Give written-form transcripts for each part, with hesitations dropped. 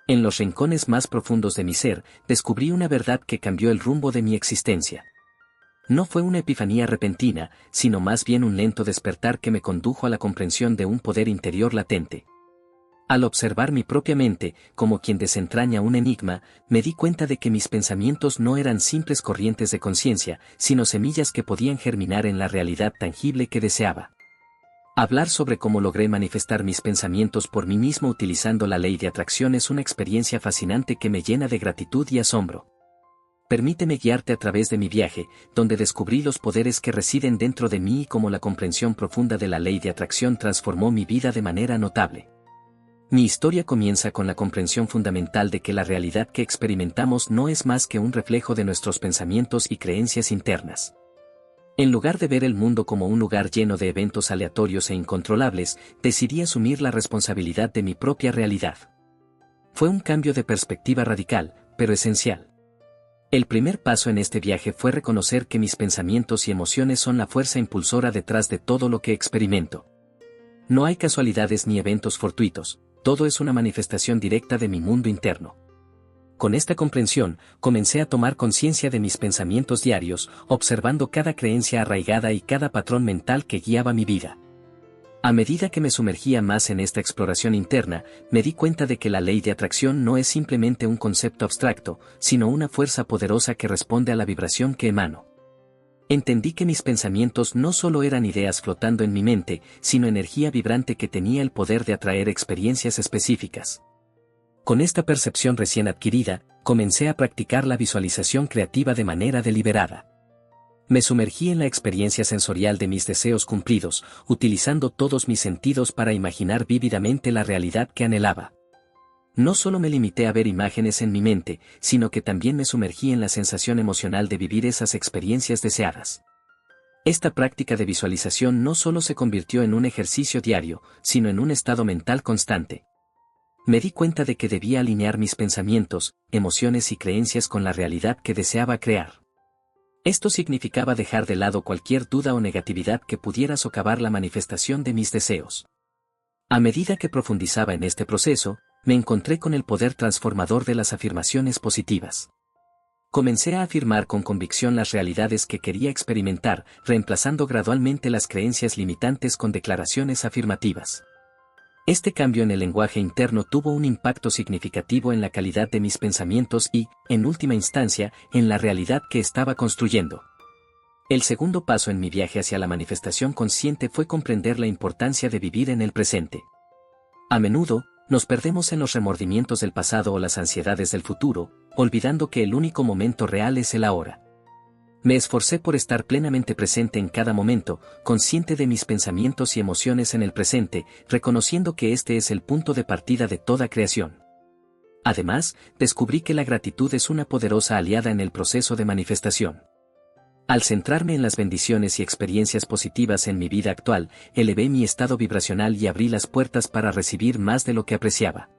En los rincones más profundos de mi ser, descubrí una verdad que cambió el rumbo de mi existencia. No fue una epifanía repentina, sino más bien un lento despertar que me condujo a la comprensión de un poder interior latente. Al observar mi propia mente, como quien desentraña un enigma, me di cuenta de que mis pensamientos no eran simples corrientes de conciencia, sino semillas que podían germinar en la realidad tangible que deseaba. Hablar sobre cómo logré manifestar mis pensamientos por mí mismo utilizando la ley de atracción es una experiencia fascinante que me llena de gratitud y asombro. Permíteme guiarte a través de mi viaje, donde descubrí los poderes que residen dentro de mí y cómo la comprensión profunda de la ley de atracción transformó mi vida de manera notable. Mi historia comienza con la comprensión fundamental de que la realidad que experimentamos no es más que un reflejo de nuestros pensamientos y creencias internas. En lugar de ver el mundo como un lugar lleno de eventos aleatorios e incontrolables, decidí asumir la responsabilidad de mi propia realidad. Fue un cambio de perspectiva radical, pero esencial. El primer paso en este viaje fue reconocer que mis pensamientos y emociones son la fuerza impulsora detrás de todo lo que experimento. No hay casualidades ni eventos fortuitos, todo es una manifestación directa de mi mundo interno. Con esta comprensión, comencé a tomar conciencia de mis pensamientos diarios, observando cada creencia arraigada y cada patrón mental que guiaba mi vida. A medida que me sumergía más en esta exploración interna, me di cuenta de que la ley de atracción no es simplemente un concepto abstracto, sino una fuerza poderosa que responde a la vibración que emano. Entendí que mis pensamientos no solo eran ideas flotando en mi mente, sino energía vibrante que tenía el poder de atraer experiencias específicas. Con esta percepción recién adquirida, comencé a practicar la visualización creativa de manera deliberada. Me sumergí en la experiencia sensorial de mis deseos cumplidos, utilizando todos mis sentidos para imaginar vívidamente la realidad que anhelaba. No solo me limité a ver imágenes en mi mente, sino que también me sumergí en la sensación emocional de vivir esas experiencias deseadas. Esta práctica de visualización no solo se convirtió en un ejercicio diario, sino en un estado mental constante. Me di cuenta de que debía alinear mis pensamientos, emociones y creencias con la realidad que deseaba crear. Esto significaba dejar de lado cualquier duda o negatividad que pudiera socavar la manifestación de mis deseos. A medida que profundizaba en este proceso, me encontré con el poder transformador de las afirmaciones positivas. Comencé a afirmar con convicción las realidades que quería experimentar, reemplazando gradualmente las creencias limitantes con declaraciones afirmativas. Este cambio en el lenguaje interno tuvo un impacto significativo en la calidad de mis pensamientos y, en última instancia, en la realidad que estaba construyendo. El segundo paso en mi viaje hacia la manifestación consciente fue comprender la importancia de vivir en el presente. A menudo, nos perdemos en los remordimientos del pasado o las ansiedades del futuro, olvidando que el único momento real es el ahora. Me esforcé por estar plenamente presente en cada momento, consciente de mis pensamientos y emociones en el presente, reconociendo que este es el punto de partida de toda creación. Además, descubrí que la gratitud es una poderosa aliada en el proceso de manifestación. Al centrarme en las bendiciones y experiencias positivas en mi vida actual, elevé mi estado vibracional y abrí las puertas para recibir más de lo que apreciaba.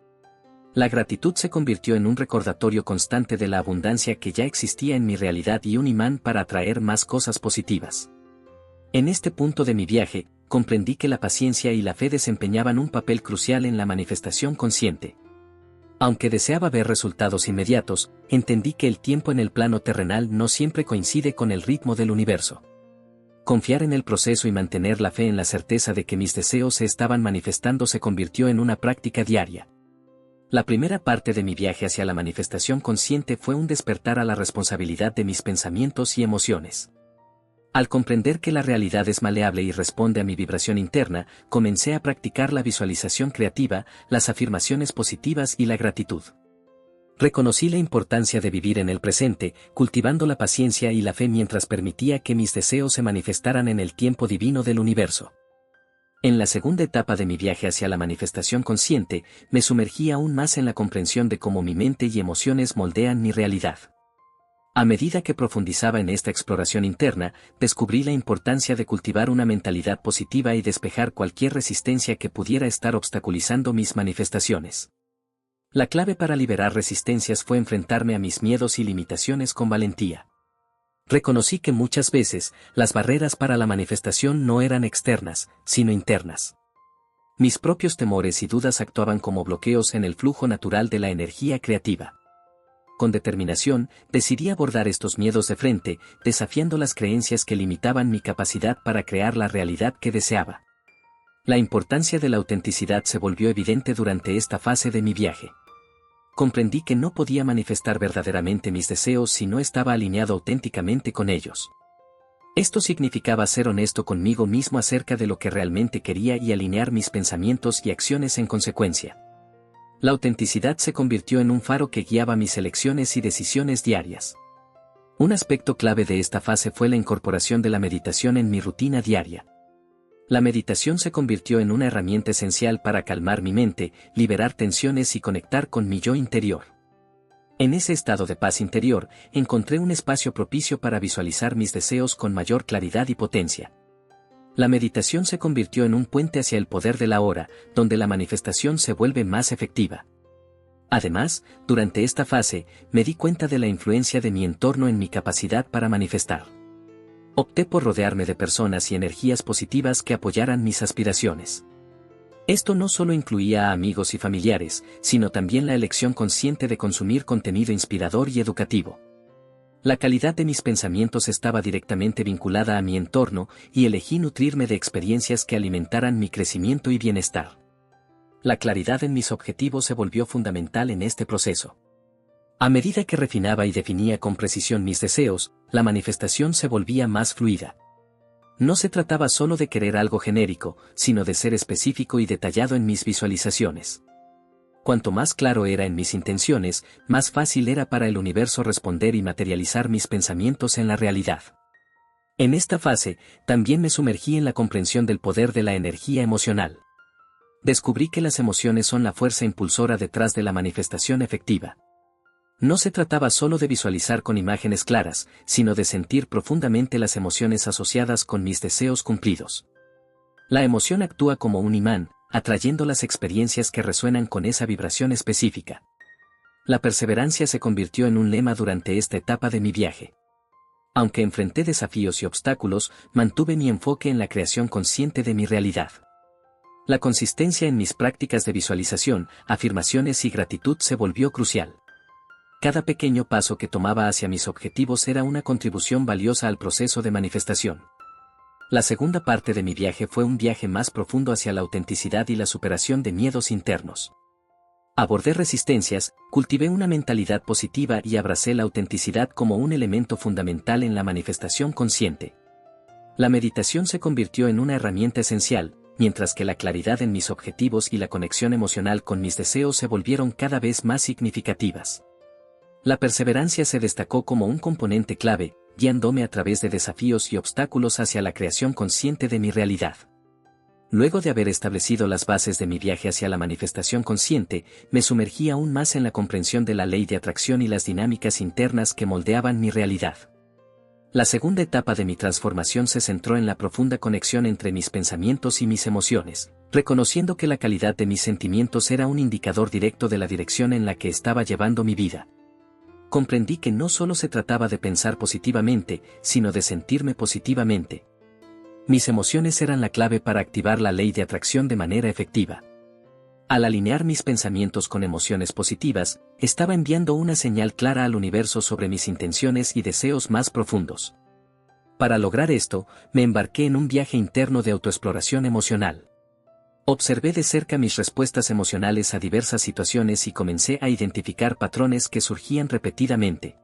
La gratitud se convirtió en un recordatorio constante de la abundancia que ya existía en mi realidad y un imán para atraer más cosas positivas. En este punto de mi viaje, comprendí que la paciencia y la fe desempeñaban un papel crucial en la manifestación consciente. Aunque deseaba ver resultados inmediatos, entendí que el tiempo en el plano terrenal no siempre coincide con el ritmo del universo. Confiar en el proceso y mantener la fe en la certeza de que mis deseos se estaban manifestando se convirtió en una práctica diaria. La primera parte de mi viaje hacia la manifestación consciente fue un despertar a la responsabilidad de mis pensamientos y emociones. Al comprender que la realidad es maleable y responde a mi vibración interna, comencé a practicar la visualización creativa, las afirmaciones positivas y la gratitud. Reconocí la importancia de vivir en el presente, cultivando la paciencia y la fe mientras permitía que mis deseos se manifestaran en el tiempo divino del universo. En la segunda etapa de mi viaje hacia la manifestación consciente, me sumergí aún más en la comprensión de cómo mi mente y emociones moldean mi realidad. A medida que profundizaba en esta exploración interna, descubrí la importancia de cultivar una mentalidad positiva y despejar cualquier resistencia que pudiera estar obstaculizando mis manifestaciones. La clave para liberar resistencias fue enfrentarme a mis miedos y limitaciones con valentía. Reconocí que muchas veces, las barreras para la manifestación no eran externas, sino internas. Mis propios temores y dudas actuaban como bloqueos en el flujo natural de la energía creativa. Con determinación, decidí abordar estos miedos de frente, desafiando las creencias que limitaban mi capacidad para crear la realidad que deseaba. La importancia de la autenticidad se volvió evidente durante esta fase de mi viaje. Comprendí que no podía manifestar verdaderamente mis deseos si no estaba alineado auténticamente con ellos. Esto significaba ser honesto conmigo mismo acerca de lo que realmente quería y alinear mis pensamientos y acciones en consecuencia. La autenticidad se convirtió en un faro que guiaba mis elecciones y decisiones diarias. Un aspecto clave de esta fase fue la incorporación de la meditación en mi rutina diaria. La meditación se convirtió en una herramienta esencial para calmar mi mente, liberar tensiones y conectar con mi yo interior. En ese estado de paz interior, encontré un espacio propicio para visualizar mis deseos con mayor claridad y potencia. La meditación se convirtió en un puente hacia el poder de la hora, donde la manifestación se vuelve más efectiva. Además, durante esta fase, me di cuenta de la influencia de mi entorno en mi capacidad para manifestar. Opté por rodearme de personas y energías positivas que apoyaran mis aspiraciones. Esto no solo incluía a amigos y familiares, sino también la elección consciente de consumir contenido inspirador y educativo. La calidad de mis pensamientos estaba directamente vinculada a mi entorno y elegí nutrirme de experiencias que alimentaran mi crecimiento y bienestar. La claridad en mis objetivos se volvió fundamental en este proceso. A medida que refinaba y definía con precisión mis deseos, la manifestación se volvía más fluida. No se trataba solo de querer algo genérico, sino de ser específico y detallado en mis visualizaciones. Cuanto más claro era en mis intenciones, más fácil era para el universo responder y materializar mis pensamientos en la realidad. En esta fase, también me sumergí en la comprensión del poder de la energía emocional. Descubrí que las emociones son la fuerza impulsora detrás de la manifestación efectiva. No se trataba solo de visualizar con imágenes claras, sino de sentir profundamente las emociones asociadas con mis deseos cumplidos. La emoción actúa como un imán, atrayendo las experiencias que resuenan con esa vibración específica. La perseverancia se convirtió en un lema durante esta etapa de mi viaje. Aunque enfrenté desafíos y obstáculos, mantuve mi enfoque en la creación consciente de mi realidad. La consistencia en mis prácticas de visualización, afirmaciones y gratitud se volvió crucial. Cada pequeño paso que tomaba hacia mis objetivos era una contribución valiosa al proceso de manifestación. La segunda parte de mi viaje fue un viaje más profundo hacia la autenticidad y la superación de miedos internos. Abordé resistencias, cultivé una mentalidad positiva y abracé la autenticidad como un elemento fundamental en la manifestación consciente. La meditación se convirtió en una herramienta esencial, mientras que la claridad en mis objetivos y la conexión emocional con mis deseos se volvieron cada vez más significativas. La perseverancia se destacó como un componente clave, guiándome a través de desafíos y obstáculos hacia la creación consciente de mi realidad. Luego de haber establecido las bases de mi viaje hacia la manifestación consciente, me sumergí aún más en la comprensión de la ley de atracción y las dinámicas internas que moldeaban mi realidad. La segunda etapa de mi transformación se centró en la profunda conexión entre mis pensamientos y mis emociones, reconociendo que la calidad de mis sentimientos era un indicador directo de la dirección en la que estaba llevando mi vida. Comprendí que no solo se trataba de pensar positivamente, sino de sentirme positivamente. Mis emociones eran la clave para activar la ley de atracción de manera efectiva. Al alinear mis pensamientos con emociones positivas, estaba enviando una señal clara al universo sobre mis intenciones y deseos más profundos. Para lograr esto, me embarqué en un viaje interno de autoexploración emocional. Observé de cerca mis respuestas emocionales a diversas situaciones y comencé a identificar patrones que surgían repetidamente.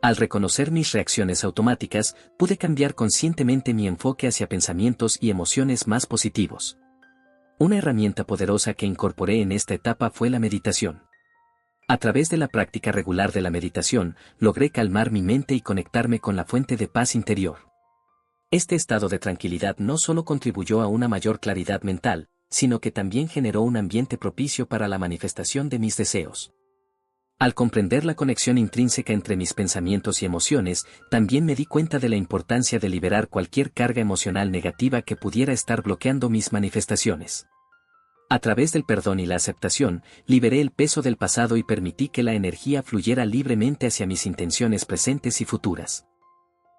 Al reconocer mis reacciones automáticas, pude cambiar conscientemente mi enfoque hacia pensamientos y emociones más positivos. Una herramienta poderosa que incorporé en esta etapa fue la meditación. A través de la práctica regular de la meditación, logré calmar mi mente y conectarme con la fuente de paz interior. Este estado de tranquilidad no solo contribuyó a una mayor claridad mental, sino que también generó un ambiente propicio para la manifestación de mis deseos. Al comprender la conexión intrínseca entre mis pensamientos y emociones, también me di cuenta de la importancia de liberar cualquier carga emocional negativa que pudiera estar bloqueando mis manifestaciones. A través del perdón y la aceptación, liberé el peso del pasado y permití que la energía fluyera libremente hacia mis intenciones presentes y futuras.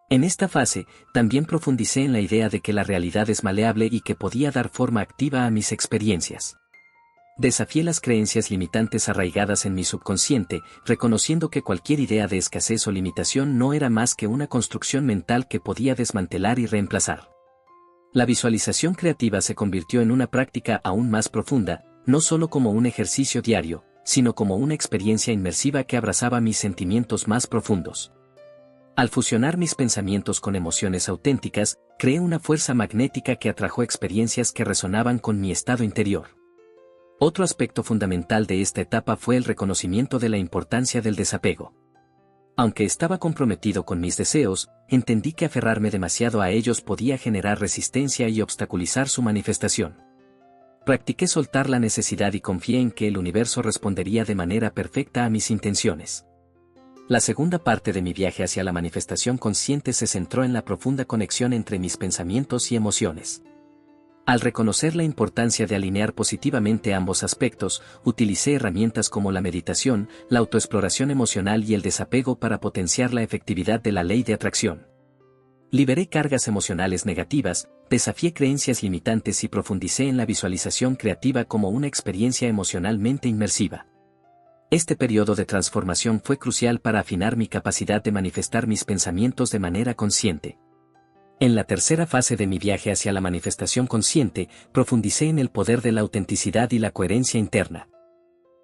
En esta fase, también profundicé en la idea de que la realidad es maleable y que podía dar forma activa a mis experiencias. Desafié las creencias limitantes arraigadas en mi subconsciente, reconociendo que cualquier idea de escasez o limitación no era más que una construcción mental que podía desmantelar y reemplazar. La visualización creativa se convirtió en una práctica aún más profunda, no solo como un ejercicio diario, sino como una experiencia inmersiva que abrazaba mis sentimientos más profundos. Al fusionar mis pensamientos con emociones auténticas, creé una fuerza magnética que atrajo experiencias que resonaban con mi estado interior. Otro aspecto fundamental de esta etapa fue el reconocimiento de la importancia del desapego. Aunque estaba comprometido con mis deseos, entendí que aferrarme demasiado a ellos podía generar resistencia y obstaculizar su manifestación. Practiqué soltar la necesidad y confié en que el universo respondería de manera perfecta a mis intenciones. La segunda parte de mi viaje hacia la manifestación consciente se centró en la profunda conexión entre mis pensamientos y emociones. Al reconocer la importancia de alinear positivamente ambos aspectos, utilicé herramientas como la meditación, la autoexploración emocional y el desapego para potenciar la efectividad de la ley de atracción. Liberé cargas emocionales negativas, desafié creencias limitantes y profundicé en la visualización creativa como una experiencia emocionalmente inmersiva. Este periodo de transformación fue crucial para afinar mi capacidad de manifestar mis pensamientos de manera consciente. En la tercera fase de mi viaje hacia la manifestación consciente, profundicé en el poder de la autenticidad y la coherencia interna.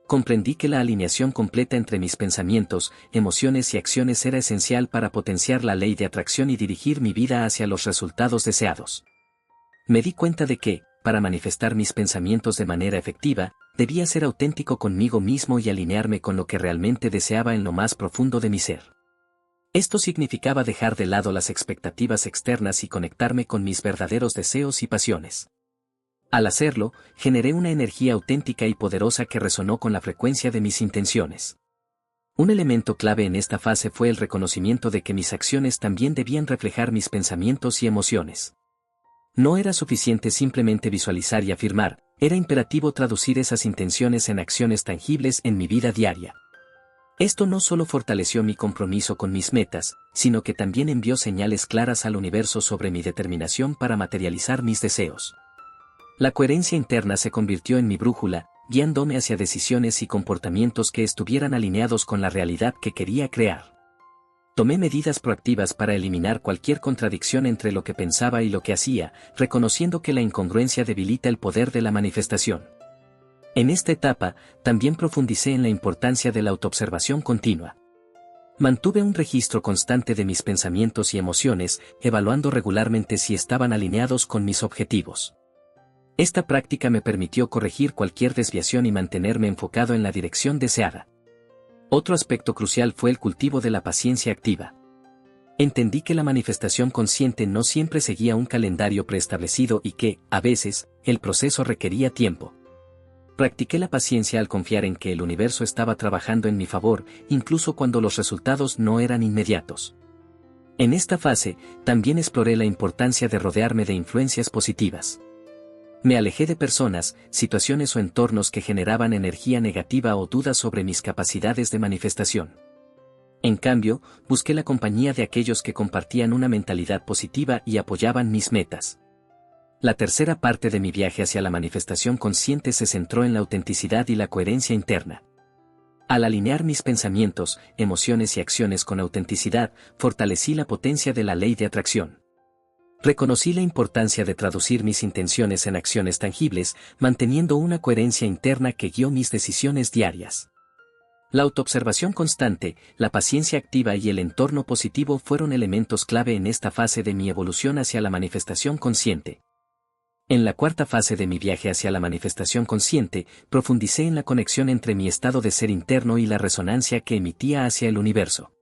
Comprendí que la alineación completa entre mis pensamientos, emociones y acciones era esencial para potenciar la ley de atracción y dirigir mi vida hacia los resultados deseados. Me di cuenta de que, para manifestar mis pensamientos de manera efectiva, debía ser auténtico conmigo mismo y alinearme con lo que realmente deseaba en lo más profundo de mi ser. Esto significaba dejar de lado las expectativas externas y conectarme con mis verdaderos deseos y pasiones. Al hacerlo, generé una energía auténtica y poderosa que resonó con la frecuencia de mis intenciones. Un elemento clave en esta fase fue el reconocimiento de que mis acciones también debían reflejar mis pensamientos y emociones. No era suficiente simplemente visualizar y afirmar, era imperativo traducir esas intenciones en acciones tangibles en mi vida diaria. Esto no solo fortaleció mi compromiso con mis metas, sino que también envió señales claras al universo sobre mi determinación para materializar mis deseos. La coherencia interna se convirtió en mi brújula, guiándome hacia decisiones y comportamientos que estuvieran alineados con la realidad que quería crear. Tomé medidas proactivas para eliminar cualquier contradicción entre lo que pensaba y lo que hacía, reconociendo que la incongruencia debilita el poder de la manifestación. En esta etapa, también profundicé en la importancia de la autoobservación continua. Mantuve un registro constante de mis pensamientos y emociones, evaluando regularmente si estaban alineados con mis objetivos. Esta práctica me permitió corregir cualquier desviación y mantenerme enfocado en la dirección deseada. Otro aspecto crucial fue el cultivo de la paciencia activa. Entendí que la manifestación consciente no siempre seguía un calendario preestablecido y que, a veces, el proceso requería tiempo. Practiqué la paciencia al confiar en que el universo estaba trabajando en mi favor, incluso cuando los resultados no eran inmediatos. En esta fase, también exploré la importancia de rodearme de influencias positivas. Me alejé de personas, situaciones o entornos que generaban energía negativa o dudas sobre mis capacidades de manifestación. En cambio, busqué la compañía de aquellos que compartían una mentalidad positiva y apoyaban mis metas. La tercera parte de mi viaje hacia la manifestación consciente se centró en la autenticidad y la coherencia interna. Al alinear mis pensamientos, emociones y acciones con autenticidad, fortalecí la potencia de la ley de atracción. Reconocí la importancia de traducir mis intenciones en acciones tangibles, manteniendo una coherencia interna que guió mis decisiones diarias. La autoobservación constante, la paciencia activa y el entorno positivo fueron elementos clave en esta fase de mi evolución hacia la manifestación consciente. En la cuarta fase de mi viaje hacia la manifestación consciente, profundicé en la conexión entre mi estado de ser interno y la resonancia que emitía hacia el universo.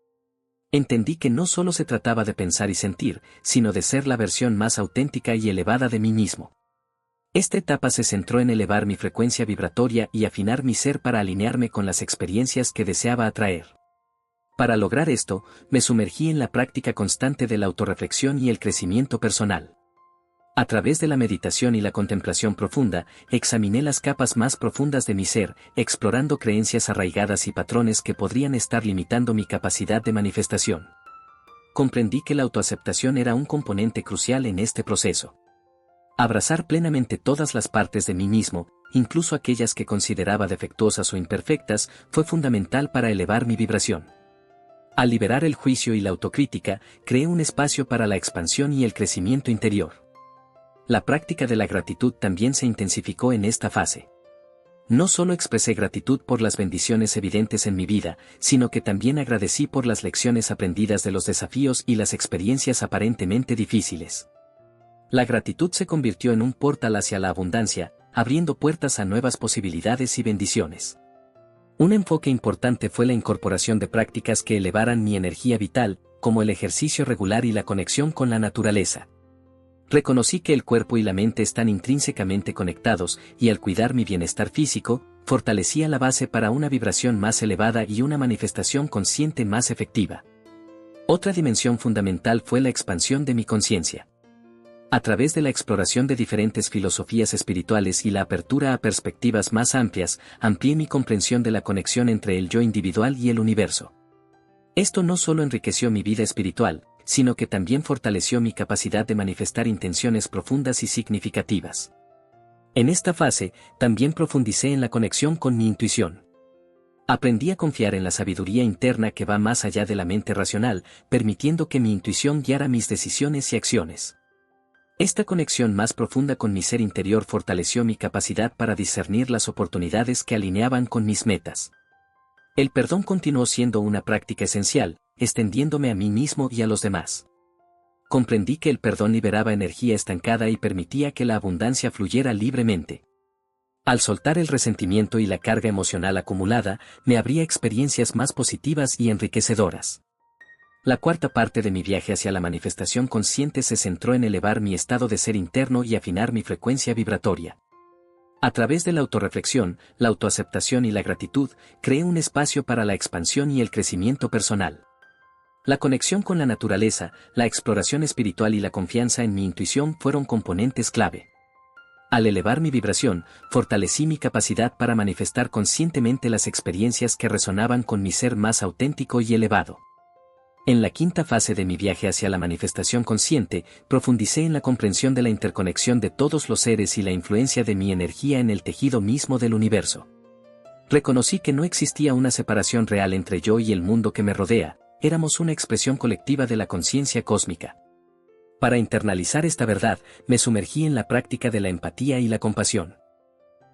Entendí que no solo se trataba de pensar y sentir, sino de ser la versión más auténtica y elevada de mí mismo. Esta etapa se centró en elevar mi frecuencia vibratoria y afinar mi ser para alinearme con las experiencias que deseaba atraer. Para lograr esto, me sumergí en la práctica constante de la autorreflexión y el crecimiento personal. A través de la meditación y la contemplación profunda, examiné las capas más profundas de mi ser, explorando creencias arraigadas y patrones que podrían estar limitando mi capacidad de manifestación. Comprendí que la autoaceptación era un componente crucial en este proceso. Abrazar plenamente todas las partes de mí mismo, incluso aquellas que consideraba defectuosas o imperfectas, fue fundamental para elevar mi vibración. Al liberar el juicio y la autocrítica, creé un espacio para la expansión y el crecimiento interior. La práctica de la gratitud también se intensificó en esta fase. No solo expresé gratitud por las bendiciones evidentes en mi vida, sino que también agradecí por las lecciones aprendidas de los desafíos y las experiencias aparentemente difíciles. La gratitud se convirtió en un portal hacia la abundancia, abriendo puertas a nuevas posibilidades y bendiciones. Un enfoque importante fue la incorporación de prácticas que elevaran mi energía vital, como el ejercicio regular y la conexión con la naturaleza. Reconocí que el cuerpo y la mente están intrínsecamente conectados, y al cuidar mi bienestar físico, fortalecía la base para una vibración más elevada y una manifestación consciente más efectiva. Otra dimensión fundamental fue la expansión de mi conciencia. A través de la exploración de diferentes filosofías espirituales y la apertura a perspectivas más amplias, amplié mi comprensión de la conexión entre el yo individual y el universo. Esto no solo enriqueció mi vida espiritual, sino que también fortaleció mi capacidad de manifestar intenciones profundas y significativas. En esta fase, también profundicé en la conexión con mi intuición. Aprendí a confiar en la sabiduría interna que va más allá de la mente racional, permitiendo que mi intuición guiara mis decisiones y acciones. Esta conexión más profunda con mi ser interior fortaleció mi capacidad para discernir las oportunidades que alineaban con mis metas. El perdón continuó siendo una práctica esencial, extendiéndome a mí mismo y a los demás. Comprendí que el perdón liberaba energía estancada y permitía que la abundancia fluyera libremente. Al soltar el resentimiento y la carga emocional acumulada, me abría experiencias más positivas y enriquecedoras. La cuarta parte de mi viaje hacia la manifestación consciente se centró en elevar mi estado de ser interno y afinar mi frecuencia vibratoria. A través de la autorreflexión, la autoaceptación y la gratitud, creé un espacio para la expansión y el crecimiento personal. La conexión con la naturaleza, la exploración espiritual y la confianza en mi intuición fueron componentes clave. Al elevar mi vibración, fortalecí mi capacidad para manifestar conscientemente las experiencias que resonaban con mi ser más auténtico y elevado. En la quinta fase de mi viaje hacia la manifestación consciente, profundicé en la comprensión de la interconexión de todos los seres y la influencia de mi energía en el tejido mismo del universo. Reconocí que no existía una separación real entre yo y el mundo que me rodea, éramos una expresión colectiva de la conciencia cósmica. Para internalizar esta verdad, me sumergí en la práctica de la empatía y la compasión.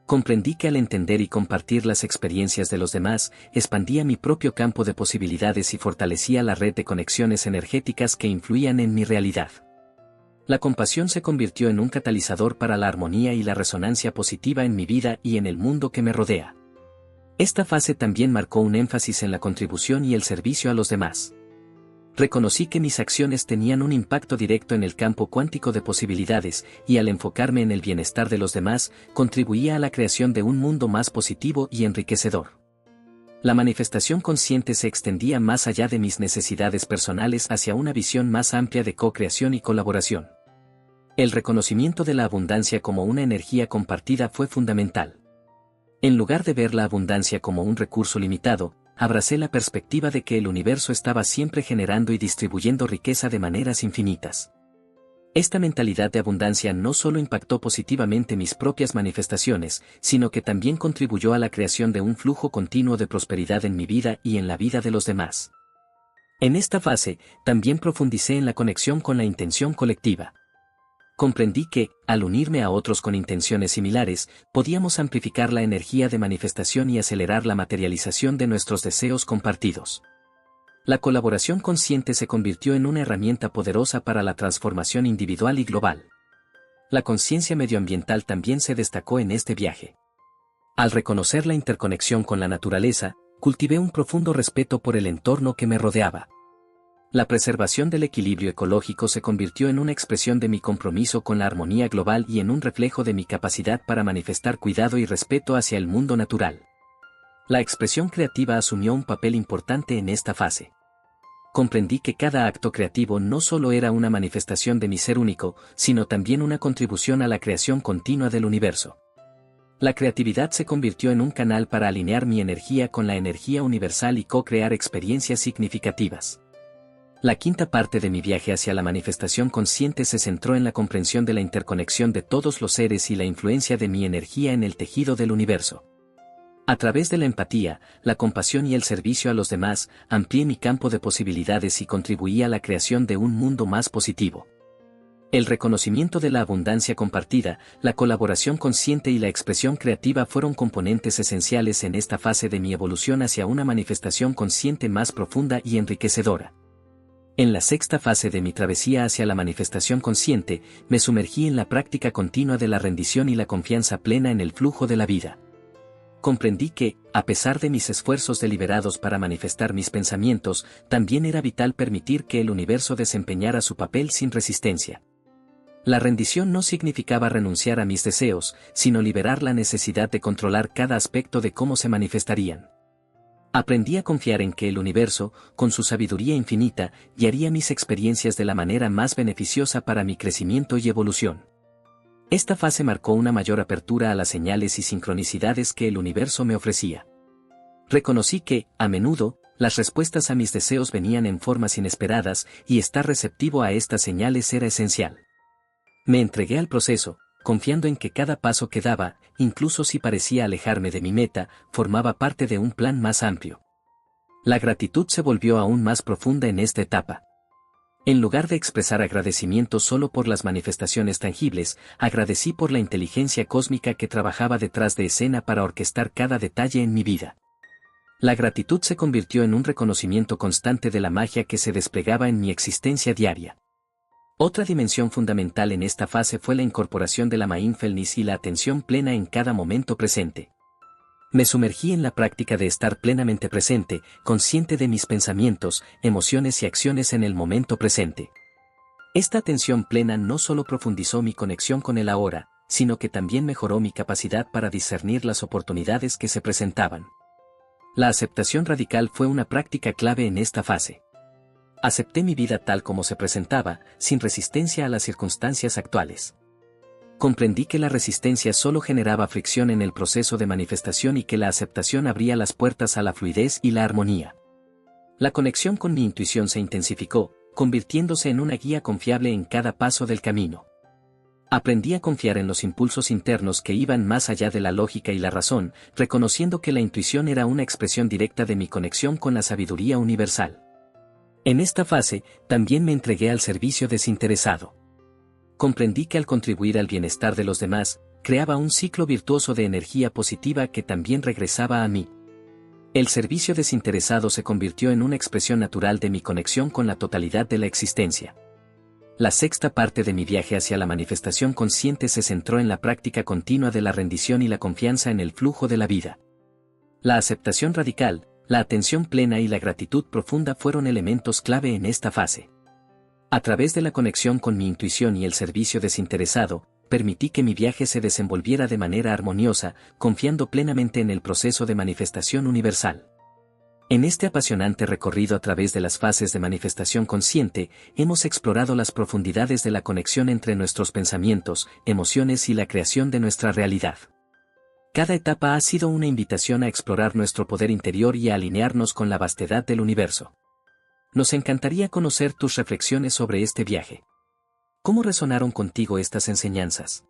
Comprendí que al entender y compartir las experiencias de los demás, expandía mi propio campo de posibilidades y fortalecía la red de conexiones energéticas que influían en mi realidad. La compasión se convirtió en un catalizador para la armonía y la resonancia positiva en mi vida y en el mundo que me rodea. Esta fase también marcó un énfasis en la contribución y el servicio a los demás. Reconocí que mis acciones tenían un impacto directo en el campo cuántico de posibilidades, y al enfocarme en el bienestar de los demás, contribuía a la creación de un mundo más positivo y enriquecedor. La manifestación consciente se extendía más allá de mis necesidades personales hacia una visión más amplia de co-creación y colaboración. El reconocimiento de la abundancia como una energía compartida fue fundamental. En lugar de ver la abundancia como un recurso limitado, abracé la perspectiva de que el universo estaba siempre generando y distribuyendo riqueza de maneras infinitas. Esta mentalidad de abundancia no solo impactó positivamente mis propias manifestaciones, sino que también contribuyó a la creación de un flujo continuo de prosperidad en mi vida y en la vida de los demás. En esta fase, también profundicé en la conexión con la intención colectiva. Comprendí que, al unirme a otros con intenciones similares, podíamos amplificar la energía de manifestación y acelerar la materialización de nuestros deseos compartidos. La colaboración consciente se convirtió en una herramienta poderosa para la transformación individual y global. La conciencia medioambiental también se destacó en este viaje. Al reconocer la interconexión con la naturaleza, cultivé un profundo respeto por el entorno que me rodeaba. La preservación del equilibrio ecológico se convirtió en una expresión de mi compromiso con la armonía global y en un reflejo de mi capacidad para manifestar cuidado y respeto hacia el mundo natural. La expresión creativa asumió un papel importante en esta fase. Comprendí que cada acto creativo no solo era una manifestación de mi ser único, sino también una contribución a la creación continua del universo. La creatividad se convirtió en un canal para alinear mi energía con la energía universal y co-crear experiencias significativas. La quinta parte de mi viaje hacia la manifestación consciente se centró en la comprensión de la interconexión de todos los seres y la influencia de mi energía en el tejido del universo. A través de la empatía, la compasión y el servicio a los demás, amplié mi campo de posibilidades y contribuí a la creación de un mundo más positivo. El reconocimiento de la abundancia compartida, la colaboración consciente y la expresión creativa fueron componentes esenciales en esta fase de mi evolución hacia una manifestación consciente más profunda y enriquecedora. En la sexta fase de mi travesía hacia la manifestación consciente, me sumergí en la práctica continua de la rendición y la confianza plena en el flujo de la vida. Comprendí que, a pesar de mis esfuerzos deliberados para manifestar mis pensamientos, también era vital permitir que el universo desempeñara su papel sin resistencia. La rendición no significaba renunciar a mis deseos, sino liberar la necesidad de controlar cada aspecto de cómo se manifestarían. Aprendí a confiar en que el universo, con su sabiduría infinita, guiaría mis experiencias de la manera más beneficiosa para mi crecimiento y evolución. Esta fase marcó una mayor apertura a las señales y sincronicidades que el universo me ofrecía. Reconocí que, a menudo, las respuestas a mis deseos venían en formas inesperadas y estar receptivo a estas señales era esencial. Me entregué al proceso, confiando en que cada paso que daba, incluso si parecía alejarme de mi meta, formaba parte de un plan más amplio. La gratitud se volvió aún más profunda en esta etapa. En lugar de expresar agradecimiento solo por las manifestaciones tangibles, agradecí por la inteligencia cósmica que trabajaba detrás de escena para orquestar cada detalle en mi vida. La gratitud se convirtió en un reconocimiento constante de la magia que se desplegaba en mi existencia diaria. Otra dimensión fundamental en esta fase fue la incorporación de la mindfulness y la atención plena en cada momento presente. Me sumergí en la práctica de estar plenamente presente, consciente de mis pensamientos, emociones y acciones en el momento presente. Esta atención plena no solo profundizó mi conexión con el ahora, sino que también mejoró mi capacidad para discernir las oportunidades que se presentaban. La aceptación radical fue una práctica clave en esta fase. Acepté mi vida tal como se presentaba, sin resistencia a las circunstancias actuales. Comprendí que la resistencia solo generaba fricción en el proceso de manifestación y que la aceptación abría las puertas a la fluidez y la armonía. La conexión con mi intuición se intensificó, convirtiéndose en una guía confiable en cada paso del camino. Aprendí a confiar en los impulsos internos que iban más allá de la lógica y la razón, reconociendo que la intuición era una expresión directa de mi conexión con la sabiduría universal. En esta fase, también me entregué al servicio desinteresado. Comprendí que al contribuir al bienestar de los demás, creaba un ciclo virtuoso de energía positiva que también regresaba a mí. El servicio desinteresado se convirtió en una expresión natural de mi conexión con la totalidad de la existencia. La sexta parte de mi viaje hacia la manifestación consciente se centró en la práctica continua de la rendición y la confianza en el flujo de la vida. La aceptación radical, la atención plena y la gratitud profunda fueron elementos clave en esta fase. A través de la conexión con mi intuición y el servicio desinteresado, permití que mi viaje se desenvolviera de manera armoniosa, confiando plenamente en el proceso de manifestación universal. En este apasionante recorrido a través de las fases de manifestación consciente, hemos explorado las profundidades de la conexión entre nuestros pensamientos, emociones y la creación de nuestra realidad. Cada etapa ha sido una invitación a explorar nuestro poder interior y a alinearnos con la vastedad del universo. Nos encantaría conocer tus reflexiones sobre este viaje. ¿Cómo resonaron contigo estas enseñanzas?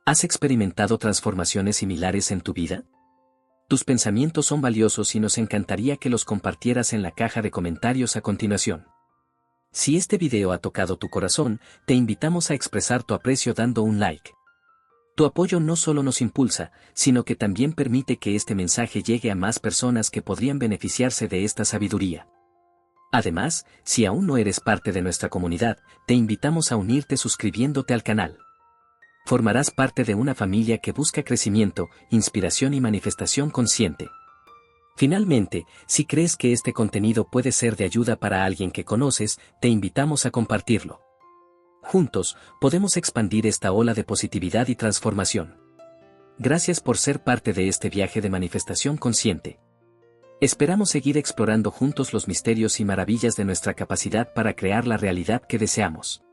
¿Has experimentado transformaciones similares en tu vida? Tus pensamientos son valiosos y nos encantaría que los compartieras en la caja de comentarios a continuación. Si este video ha tocado tu corazón, te invitamos a expresar tu aprecio dando un like. Tu apoyo no solo nos impulsa, sino que también permite que este mensaje llegue a más personas que podrían beneficiarse de esta sabiduría. Además, si aún no eres parte de nuestra comunidad, te invitamos a unirte suscribiéndote al canal. Formarás parte de una familia que busca crecimiento, inspiración y manifestación consciente. Finalmente, si crees que este contenido puede ser de ayuda para alguien que conoces, te invitamos a compartirlo. Juntos, podemos expandir esta ola de positividad y transformación. Gracias por ser parte de este viaje de manifestación consciente. Esperamos seguir explorando juntos los misterios y maravillas de nuestra capacidad para crear la realidad que deseamos.